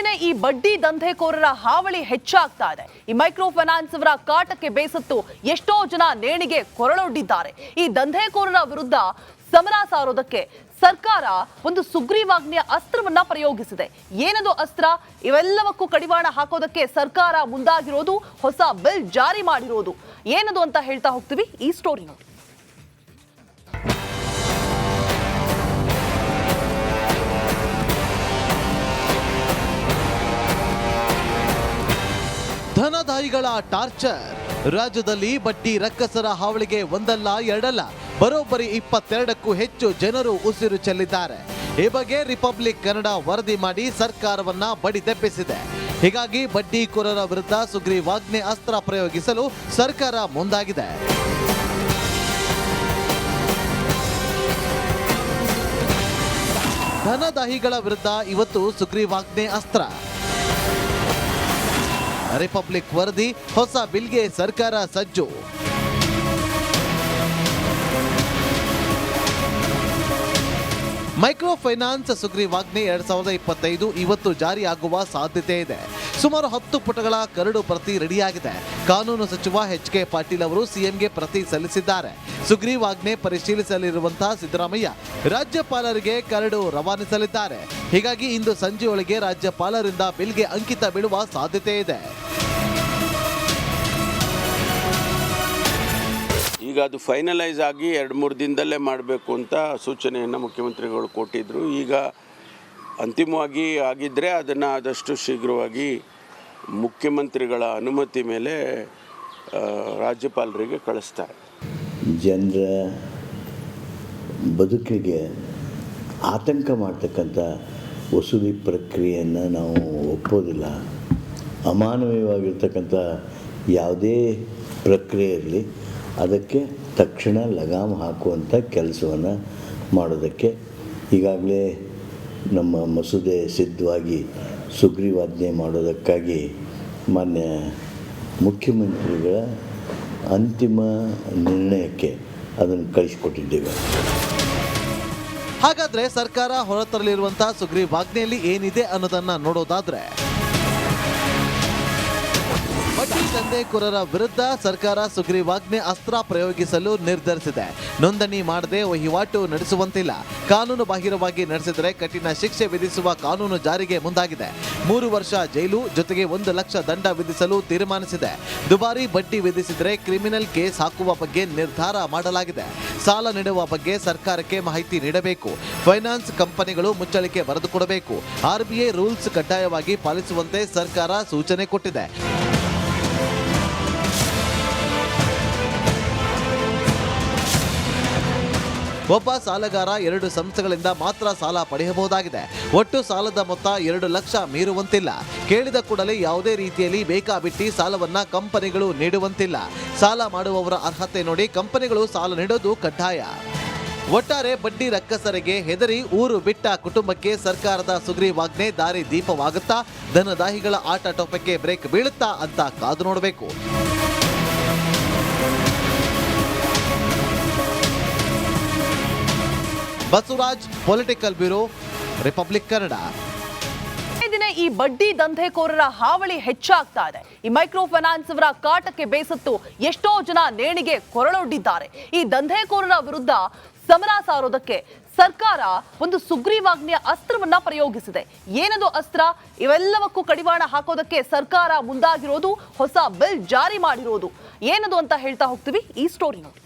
ದಿನೇ ಈ ಬಡ್ಡಿ ದಂಧೆಕೋರರ ಹಾವಳಿ ಹೆಚ್ಚಾಗ್ತಾ ಇದೆ. ಈ ಮೈಕ್ರೋ ಫೈನಾನ್ಸ್ ಅವರ ಕಾಟಕ್ಕೆ ಬೇಸತ್ತು ಎಷ್ಟೋ ಜನ ನೇಣಿಗೆ ಕೊರಳೊಡ್ಡಿದ್ದಾರೆ. ಈ ದಂಧೆಕೋರರ ವಿರುದ್ಧ ಸಮರ ಸಾರೋದಕ್ಕೆ ಸರ್ಕಾರ ಒಂದು ಸುಗ್ರೀವಾಜ್ಞೆಯ ಅಸ್ತ್ರವನ್ನ ಪ್ರಯೋಗಿಸಿದೆ. ಏನದು ಅಸ್ತ್ರ? ಇವೆಲ್ಲವಕ್ಕೂ ಕಡಿವಾಣ ಹಾಕೋದಕ್ಕೆ ಸರ್ಕಾರ ಮುಂದಾಗಿರೋದು, ಹೊಸ ಬಿಲ್ ಜಾರಿ ಮಾಡಿರೋದು. ಏನದು ಅಂತ ಹೇಳ್ತಾ ಹೋಗ್ತೀವಿ, ಈ ಸ್ಟೋರಿ ನೋಡಿ. ಧನದಾಯಿಗಳ ಟಾರ್ಚರ್. ರಾಜ್ಯದಲ್ಲಿ ಬಡ್ಡಿ ರಕ್ಕಸರ ಹಾವಳಿಗೆ ಒಂದಲ್ಲ ಎರಡಲ್ಲ ಬರೋಬ್ಬರಿ 22ಕ್ಕೂ ಹೆಚ್ಚು ಜನರು ಉಸಿರು ಚೆಲ್ಲಿದ್ದಾರೆ. ಈ ಬಗ್ಗೆ ರಿಪಬ್ಲಿಕ್ ಕನ್ನಡ ವರದಿ ಮಾಡಿ ಸರ್ಕಾರವನ್ನ ಬಡಿದೆಬ್ಬಿಸಿದೆ. ಹೀಗಾಗಿ ಬಡ್ಡಿಕೋರರ ವಿರುದ್ಧ ಸುಗ್ರೀವಾಜ್ಞೆ ಅಸ್ತ್ರ ಪ್ರಯೋಗಿಸಲು ಸರ್ಕಾರ ಮುಂದಾಗಿದೆ. ಧನದಾಹಿಗಳ ವಿರುದ್ಧ ಇವತ್ತು ಸುಗ್ರೀವಾಜ್ಞೆ ಅಸ್ತ್ರ. ರಿಪಬ್ಲಿಕ್ ವರದಿ, ಹೊಸ ಬಿಲ್ಗೆ ಸರ್ಕಾರ ಸಜ್ಜು. ಮೈಕ್ರೋ ಫೈನಾನ್ಸ್ ಸುಗ್ರೀವಾಜ್ಞೆ 2025 ಇವತ್ತು ಜಾರಿಯಾಗುವ ಸಾಧ್ಯತೆ ಇದೆ. ಸುಮಾರು 10 ಪುಟಗಳ ಕರಡು ಪ್ರತಿ ರೆಡಿಯಾಗಿದೆ. ಕಾನೂನು ಸಚಿವ ಎಚ್.ಕೆ. ಪಾಟೀಲ್ ಅವರು ಸಿಎಂಗೆ ಪ್ರತಿ ಸಲ್ಲಿಸಿದ್ದಾರೆ. ಸುಗ್ರೀವಾಜ್ಞೆ ಪರಿಶೀಲಿಸಲಿರುವಂತಹ ಸಿದ್ದರಾಮಯ್ಯ ರಾಜ್ಯಪಾಲರಿಗೆ ಕರಡು ರವಾನಿಸಲಿದ್ದಾರೆ. ಹೀಗಾಗಿ ಇಂದು ಸಂಜೆಯೊಳಗೆ ರಾಜ್ಯಪಾಲರಿಂದ ಬಿಲ್ಗೆ ಅಂಕಿತ ಬೀಳುವ ಸಾಧ್ಯತೆ ಇದೆ. ಈಗ ಅದು ಫೈನಲೈಸ್ ಆಗಿ 2-3 ದಿನದಲ್ಲೇ ಮಾಡಬೇಕು ಅಂತ ಸೂಚನೆಯನ್ನು ಮುಖ್ಯಮಂತ್ರಿಗಳು ಕೊಟ್ಟಿದ್ದರು. ಈಗ ಅಂತಿಮವಾಗಿ ಆಗಿದ್ದರೆ ಅದನ್ನು ಆದಷ್ಟು ಶೀಘ್ರವಾಗಿ ಮುಖ್ಯಮಂತ್ರಿಗಳ ಅನುಮತಿ ಮೇಲೆ ರಾಜ್ಯಪಾಲರಿಗೆ ಕಳಿಸ್ತಾರೆ. ಜನರ ಬದುಕಿಗೆ ಆತಂಕ ಮಾಡ್ತಕ್ಕಂಥ ವಸೂಲಿ ಪ್ರಕ್ರಿಯೆಯನ್ನು ನಾವು ಒಪ್ಪೋದಿಲ್ಲ. ಅಮಾನವೀಯವಾಗಿರ್ತಕ್ಕಂಥ ಯಾವುದೇ ಪ್ರಕ್ರಿಯೆ ಇರಲಿ, ಅದಕ್ಕೆ ತಕ್ಷಣ ಲಗಾಮ್ ಹಾಕುವಂಥ ಕೆಲಸವನ್ನು ಮಾಡೋದಕ್ಕೆ ಈಗಾಗಲೇ ನಮ್ಮ ಮಸೂದೆ ಸಿದ್ಧವಾಗಿ ಸುಗ್ರೀವಾಜ್ಞೆ ಮಾಡೋದಕ್ಕಾಗಿ ಮಾನ್ಯ ಮುಖ್ಯಮಂತ್ರಿಗಳ ಅಂತಿಮ ನಿರ್ಣಯಕ್ಕೆ ಅದನ್ನು ಕಳಿಸಿಕೊಟ್ಟಿದ್ದೇವೆ. ಹಾಗಾದರೆ ಸರ್ಕಾರ ಹೊರತರಲಿರುವಂತಹ ಸುಗ್ರೀವಾಜ್ಞೆಯಲ್ಲಿ ಏನಿದೆ ಅನ್ನೋದನ್ನ ನೋಡೋದಾದ್ರೆ, ಬಡ್ಡಿ ದಂಧೆಕೋರರ ವಿರುದ್ಧ ಸರ್ಕಾರ ಸುಗ್ರೀವಾಜ್ಞೆ ಅಸ್ತ್ರ ಪ್ರಯೋಗಿಸಲು ನಿರ್ಧರಿಸಿದೆ. ನೋಂದಣಿ ಮಾಡದೆ ವಹಿವಾಟು ನಡೆಸುವಂತಿಲ್ಲ. ಕಾನೂನು ಬಾಹಿರವಾಗಿ ನಡೆಸಿದರೆ ಕಠಿಣ ಶಿಕ್ಷೆ ವಿಧಿಸುವ ಕಾನೂನು ಜಾರಿಗೆ ಮುಂದಾಗಿದೆ. 3 ವರ್ಷ ಜೈಲು ಜೊತೆಗೆ 1 ಲಕ್ಷ ದಂಡ ವಿಧಿಸಲು ತೀರ್ಮಾನಿಸಿದೆ. ದುಬಾರಿ ಬಡ್ಡಿ ವಿಧಿಸಿದರೆ ಕ್ರಿಮಿನಲ್ ಕೇಸ್ ಹಾಕುವ ಬಗ್ಗೆ ನಿರ್ಧಾರ ಮಾಡಲಾಗಿದೆ. ಸಾಲ ನೀಡುವ ಬಗ್ಗೆ ಸರ್ಕಾರಕ್ಕೆ ಮಾಹಿತಿ ನೀಡಬೇಕು. ಫೈನಾನ್ಸ್ ಕಂಪನಿಗಳು ಮುಚ್ಚಳಿಕೆ ಬರೆದುಕೊಡಬೇಕು. RBI ರೂಲ್ಸ್ ಕಡ್ಡಾಯವಾಗಿ ಪಾಲಿಸುವಂತೆ ಸರ್ಕಾರ ಸೂಚನೆ ಕೊಟ್ಟಿದೆ. ಒಬ್ಬ ಸಾಲಗಾರ 2 ಸಂಸ್ಥೆಗಳಿಂದ ಮಾತ್ರ ಸಾಲ ಪಡೆಯಬಹುದಾಗಿದೆ. ಒಟ್ಟು ಸಾಲದ ಮೊತ್ತ 2 ಲಕ್ಷ ಮೀರುವಂತಿಲ್ಲ. ಕೇಳಿದ ಕೂಡಲೇ ಯಾವುದೇ ರೀತಿಯಲ್ಲಿ ಬೇಕಾಬಿಟ್ಟಿ ಸಾಲವನ್ನ ಕಂಪನಿಗಳು ನೀಡುವಂತಿಲ್ಲ. ಸಾಲ ಮಾಡುವವರ ಅರ್ಹತೆ ನೋಡಿ ಕಂಪನಿಗಳು ಸಾಲ ನೀಡೋದು ಕಡ್ಡಾಯ. ಒಟ್ಟಾರೆ ಬಡ್ಡಿ ರಕ್ಕಸರಿಗೆ ಹೆದರಿ ಊರು ಬಿಟ್ಟ ಕುಟುಂಬಕ್ಕೆ ಸರ್ಕಾರದ ಸುಗ್ರೀವಾಜ್ಞೆ ದಾರಿ ದೀಪವಾಗುತ್ತಾ, ಧನದಾಹಿಗಳ ಆಟ ಟೋಪಕ್ಕೆ ಬ್ರೇಕ್ ಬೀಳುತ್ತಾ ಅಂತ ಕಾದು ನೋಡಬೇಕು. Basavaraj, political bureau, republic Kannada. ದಿನೇ ಈ ಬಡ್ಡಿ ದಂಧೆಕೋರರ ಹಾವಳಿ ಹೆಚ್ಚಾಗ್ತಾ ಇದೆ. ಈ ಮೈಕ್ರೋ ಫೈನಾನ್ಸ್ ಅವರ ಕಾಟಕ್ಕೆ ಬೇಸತ್ತು ಎಷ್ಟೋ ಜನ ನೇಣಿಗೆ ಕೊರಳೊಡ್ಡಿದ್ದಾರೆ. ಈ ದಂಧೆಕೋರರ ವಿರುದ್ಧ ಸಮರ ಸಾರೋದಕ್ಕೆ ಸರ್ಕಾರ ಒಂದು ಸುಗ್ರೀವಾಜ್ಞೆಯ ಅಸ್ತ್ರವನ್ನ ಪ್ರಯೋಗಿಸಿದೆ. ಏನದು ಅಸ್ತ್ರ? ಇವೆಲ್ಲವಕ್ಕೂ ಕಡಿವಾಣ ಹಾಕೋದಕ್ಕೆ ಸರ್ಕಾರ ಮುಂದಾಗಿರೋದು, ಹೊಸ ಬಿಲ್ ಜಾರಿ ಮಾಡಿರೋದು. ಏನದು ಅಂತ ಹೇಳ್ತಾ ಹೋಗ್ತೀವಿ, ಈ ಸ್ಟೋರಿ ನೋಡಿ.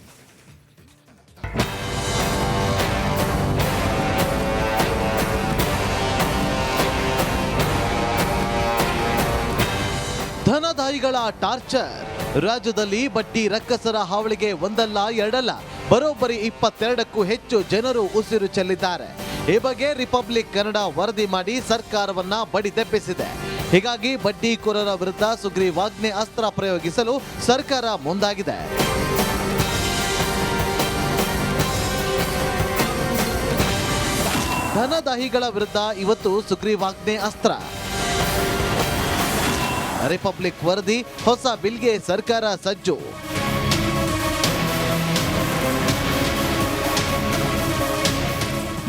ಧನದಾಯಿಗಳ ಟಾರ್ಚರ್. ರಾಜ್ಯದಲ್ಲಿ ಬಡ್ಡಿ ರಕ್ಕಸರ ಹಾವಳಿಗೆ ಒಂದಲ್ಲ ಎರಡಲ್ಲ ಬರೋಬ್ಬರಿ 22ಕ್ಕೂ ಹೆಚ್ಚು ಜನರು ಉಸಿರು ಚೆಲ್ಲಿದ್ದಾರೆ. ಈ ಬಗ್ಗೆ ರಿಪಬ್ಲಿಕ್ ಕನ್ನಡ ವರದಿ ಮಾಡಿ ಸರ್ಕಾರವನ್ನ ಬಡಿದೆಬ್ಬಿಸಿದೆ. ಹೀಗಾಗಿ ಬಡ್ಡಿಕೋರರ ವಿರುದ್ಧ ಸುಗ್ರೀವಾಜ್ಞೆ ಅಸ್ತ್ರ ಪ್ರಯೋಗಿಸಲು ಸರ್ಕಾರ ಮುಂದಾಗಿದೆ. ಧನದಾಹಿಗಳ ವಿರುದ್ಧ ಇವತ್ತು ಸುಗ್ರೀವಾಜ್ಞೆ ಅಸ್ತ್ರ. ರಿಪಬ್ಲಿಕ್ ವರದಿ, ಹೊಸ ಬಿಲ್ಗೆ ಸರ್ಕಾರ ಸಜ್ಜು.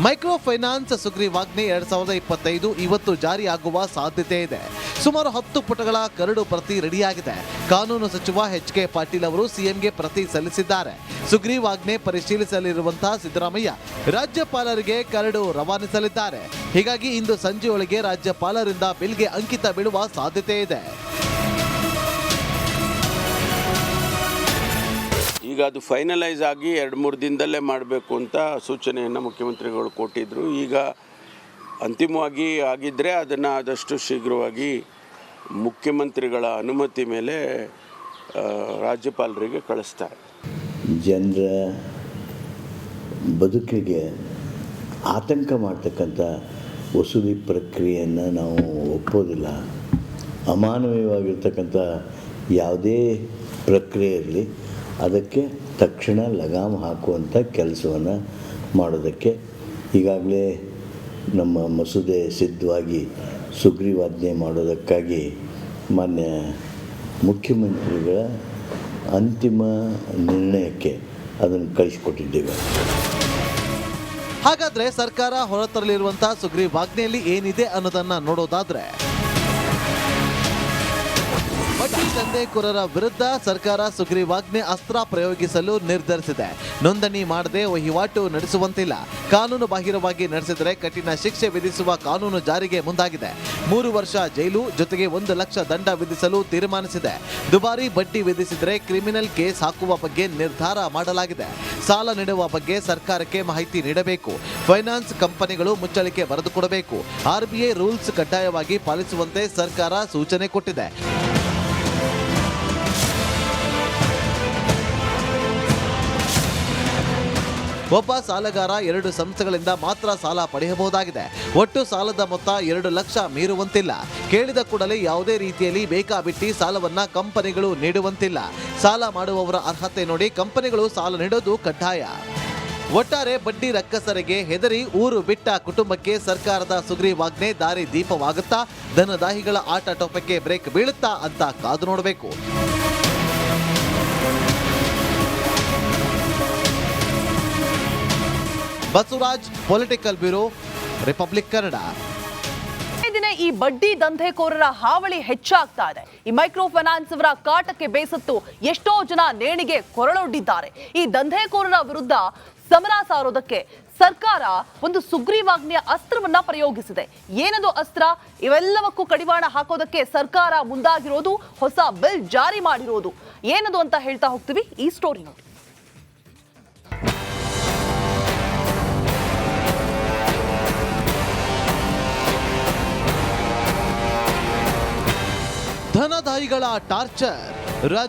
ಮೈಕ್ರೋ ಫೈನಾನ್ಸ್ ಸುಗ್ರೀವಾಜ್ಞೆ 2025 ಇವತ್ತು ಜಾರಿಯಾಗುವ ಸಾಧ್ಯತೆ ಇದೆ. ಸುಮಾರು 10 ಪುಟಗಳ ಕರಡು ಪ್ರತಿ ರೆಡಿಯಾಗಿದೆ. ಕಾನೂನು ಸಚಿವ ಎಚ್.ಕೆ. ಪಾಟೀಲ್ ಅವರು ಸಿಎಂಗೆ ಪ್ರತಿ ಸಲ್ಲಿಸಿದ್ದಾರೆ. ಸುಗ್ರೀವಾಜ್ಞೆ ಪರಿಶೀಲಿಸಲಿರುವಂತಹ ಸಿದ್ದರಾಮಯ್ಯ ರಾಜ್ಯಪಾಲರಿಗೆ ಕರಡು ರವಾನಿಸಲಿದ್ದಾರೆ. ಹೀಗಾಗಿ ಇಂದು ಸಂಜೆಯೊಳಗೆ ರಾಜ್ಯಪಾಲರಿಂದ ಬಿಲ್ಗೆ ಅಂಕಿತ ಬೀಳುವ ಸಾಧ್ಯತೆ ಇದೆ. ಈಗ ಅದು ಫೈನಲೈಸ್ ಆಗಿ 2-3 ದಿನದಲ್ಲೇ ಮಾಡಬೇಕು ಅಂತ ಸೂಚನೆಯನ್ನು ಮುಖ್ಯಮಂತ್ರಿಗಳು ಕೊಟ್ಟಿದ್ದರು. ಈಗ ಅಂತಿಮವಾಗಿ ಆಗಿದ್ದರೆ ಅದನ್ನು ಆದಷ್ಟು ಶೀಘ್ರವಾಗಿ ಮುಖ್ಯಮಂತ್ರಿಗಳ ಅನುಮತಿ ಮೇಲೆ ರಾಜ್ಯಪಾಲರಿಗೆ ಕಳಿಸ್ತಾರೆ. ಜನರ ಬದುಕಿಗೆ ಆತಂಕ ಮಾಡ್ತಕ್ಕಂಥ ವಸೂಲಿ ಪ್ರಕ್ರಿಯೆಯನ್ನು ನಾವು ಒಪ್ಪೋದಿಲ್ಲ. ಅಮಾನವೀಯವಾಗಿರ್ತಕ್ಕಂಥ ಯಾವುದೇ ಪ್ರಕ್ರಿಯೆ ಇರಲಿ ಅದಕ್ಕೆ ತಕ್ಷಣ ಲಗಾಮ್ ಹಾಕುವಂಥ ಕೆಲಸವನ್ನು ಮಾಡೋದಕ್ಕೆ ಈಗಾಗಲೇ ನಮ್ಮ ಮಸೂದೆ ಸಿದ್ಧವಾಗಿ ಸುಗ್ರೀವಾಜ್ಞೆ ಮಾಡೋದಕ್ಕಾಗಿ ಮಾನ್ಯ ಮುಖ್ಯಮಂತ್ರಿಗಳ ಅಂತಿಮ ನಿರ್ಣಯಕ್ಕೆ ಅದನ್ನು ಕಳಿಸಿಕೊಟ್ಟಿದ್ದೇವೆ. ಹಾಗಾದ್ರೆ ಸರ್ಕಾರ ಹೊರತರಲಿರುವಂತಹ ಸುಗ್ರೀವಾಜ್ಞೆಯಲ್ಲಿ ಏನಿದೆ ಅನ್ನೋದನ್ನ ನೋಡೋದಾದ್ರೆ, ಬಡ್ಡಿ ದಂಧೆಕೋರರ ವಿರುದ್ಧ ಸರ್ಕಾರ ಸುಗ್ರೀವಾಜ್ಞೆ ಅಸ್ತ್ರ ಪ್ರಯೋಗಿಸಲು ನಿರ್ಧರಿಸಿದೆ. ನೋಂದಣಿ ಮಾಡದೆ ವಹಿವಾಟು ನಡೆಸುವಂತಿಲ್ಲ. ಕಾನೂನು ಬಾಹಿರವಾಗಿ ನಡೆಸಿದರೆ ಕಠಿಣ ಶಿಕ್ಷೆ ವಿಧಿಸುವ ಕಾನೂನು ಜಾರಿಗೆ ಮುಂದಾಗಿದೆ. 3 ವರ್ಷ ಜೈಲು ಜೊತೆಗೆ 1 ಲಕ್ಷ ದಂಡ ವಿಧಿಸಲು ತೀರ್ಮಾನಿಸಿದೆ. ದುಬಾರಿ ಬಡ್ಡಿ ವಿಧಿಸಿದರೆ ಕ್ರಿಮಿನಲ್ ಕೇಸ್ ಹಾಕುವ ಬಗ್ಗೆ ನಿರ್ಧಾರ ಮಾಡಲಾಗಿದೆ. ಸಾಲ ನೀಡುವ ಬಗ್ಗೆ ಸರ್ಕಾರಕ್ಕೆ ಮಾಹಿತಿ ನೀಡಬೇಕು. ಫೈನಾನ್ಸ್ ಕಂಪನಿಗಳು ಮುಚ್ಚಳಿಕೆ ಬರೆದುಕೊಡಬೇಕು. RBI ರೂಲ್ಸ್ ಕಡ್ಡಾಯವಾಗಿ ಪಾಲಿಸುವಂತೆ ಸರ್ಕಾರ ಸೂಚನೆ ಕೊಟ್ಟಿದೆ. ಒಬ್ಬ ಸಾಲಗಾರ 2 ಸಂಸ್ಥೆಗಳಿಂದ ಮಾತ್ರ ಸಾಲ ಪಡೆಯಬಹುದಾಗಿದೆ. ಒಟ್ಟು ಸಾಲದ ಮೊತ್ತ 2 ಲಕ್ಷ ಮೀರುವಂತಿಲ್ಲ. ಕೇಳಿದ ಕೂಡಲೇ ಯಾವುದೇ ರೀತಿಯಲ್ಲಿ ಬೇಕಾಬಿಟ್ಟಿ ಸಾಲವನ್ನ ಕಂಪನಿಗಳು ನೀಡುವಂತಿಲ್ಲ. ಸಾಲ ಮಾಡುವವರ ಅರ್ಹತೆ ನೋಡಿ ಕಂಪನಿಗಳು ಸಾಲ ನೀಡೋದು ಕಡ್ಡಾಯ. ಒಟ್ಟಾರೆ ಬಡ್ಡಿ ರಕ್ಕಸರಿಗೆ ಹೆದರಿ ಊರು ಬಿಟ್ಟ ಕುಟುಂಬಕ್ಕೆ ಸರ್ಕಾರದ ಸುಗ್ರೀವಾಜ್ಞೆ ದಾರಿ ದೀಪವಾಗುತ್ತಾ, ಧನದಾಹಿಗಳ ಆಟ ಟೋಪಕ್ಕೆ ಬ್ರೇಕ್ ಬೀಳುತ್ತಾ ಅಂತ ಕಾದು ನೋಡಬೇಕು. Basavaraj, political bureau, republic Kannada. ದಿನ ಈ ಬಡ್ಡಿ ದಂಧೆಕೋರರ ಹಾವಳಿ ಹೆಚ್ಚಾಗ್ತಾ ಇದೆ. ಈ ಮೈಕ್ರೋ ಫೈನಾನ್ಸ್ ಅವರ ಕಾಟಕ್ಕೆ ಬೇಸತ್ತು ಎಷ್ಟೋ ಜನ ನೇಣಿಗೆ ಕೊರಳೊಡ್ಡಿದ್ದಾರೆ. ಈ ದಂಧೆಕೋರರ ವಿರುದ್ಧ ಸಮರ ಸಾರೋದಕ್ಕೆ ಸರ್ಕಾರ ಒಂದು ಸುಗ್ರೀವಾಜ್ಞೆಯ ಅಸ್ತ್ರವನ್ನ ಪ್ರಯೋಗಿಸಿದೆ. ಏನದು ಅಸ್ತ್ರ? ಇವೆಲ್ಲವಕ್ಕೂ ಕಡಿವಾಣ ಹಾಕೋದಕ್ಕೆ ಸರ್ಕಾರ ಮುಂದಾಗಿರೋದು, ಹೊಸ ಬಿಲ್ ಜಾರಿ ಮಾಡಿರೋದು. ಏನದು ಅಂತ ಹೇಳ್ತಾ ಹೋಗ್ತೀವಿ, ಈ ಸ್ಟೋರಿ ನೋಡಿ. ಧನದಾಯಿಗಳ ಟಾರ್ಚರ್.